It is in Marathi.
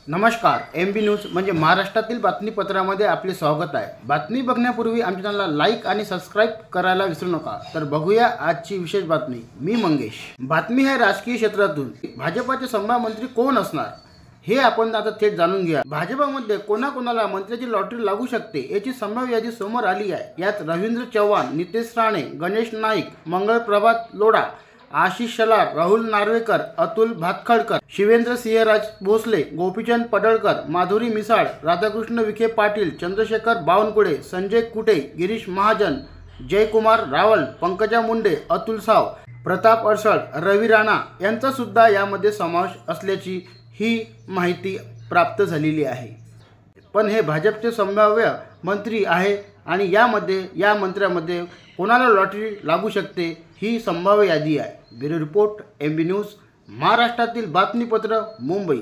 नमस्कार. MB न्यूज म्हणजे महाराष्ट्रातील बातमीपत्रामध्ये आपले स्वागत आहे. बातमी बघण्यापूर्वी आमच्या चॅनलला लाईक आणि सबस्क्राईब करायला विसरू नका. तर बघूया आजची विशेष बातमी. मी मंगेश. बातमी आहे राजकीय क्षेत्रातून. भाजपचे संभाव्य मंत्री कोण असणार हे आपण आता थेट जाणून घ्या. भाजपमध्ये कोणाकोणाला मंत्र्याची लॉटरी लागू शकते याची संभाव्य यादी समोर आली आहे. यात रवींद्र चव्हाण, नितेश राणे, गणेश नाईक, मंगळप्रभात लोढा, आशिष शेलार, राहुल नार्वेकर, अतुल भातखळकर, शिवेंद्र सिंहराज भोसले, गोपीचंद पडळकर, माधुरी मिसाळ, राधाकृष्ण विखे पाटील, चंद्रशेखर बावनकुळे, संजय कुटे, गिरीश महाजन, जयकुमार रावल, पंकजा मुंडे, अतुल साव, प्रताप अडसळ, रवी राणा यांचा सुद्धा यामध्ये समावेश असल्याची ही माहिती प्राप्त झालेली आहे. पण हे भाजपचे संभाव्य मंत्री आहे आणि या मंत्र्यामध्ये कोणाला लॉटरी लागू शकते ही संभाव्य यादी आहे. ब्युरो रिपोर्ट, MB न्यूज, महाराष्ट्रातील बातमीपत्र, मुंबई.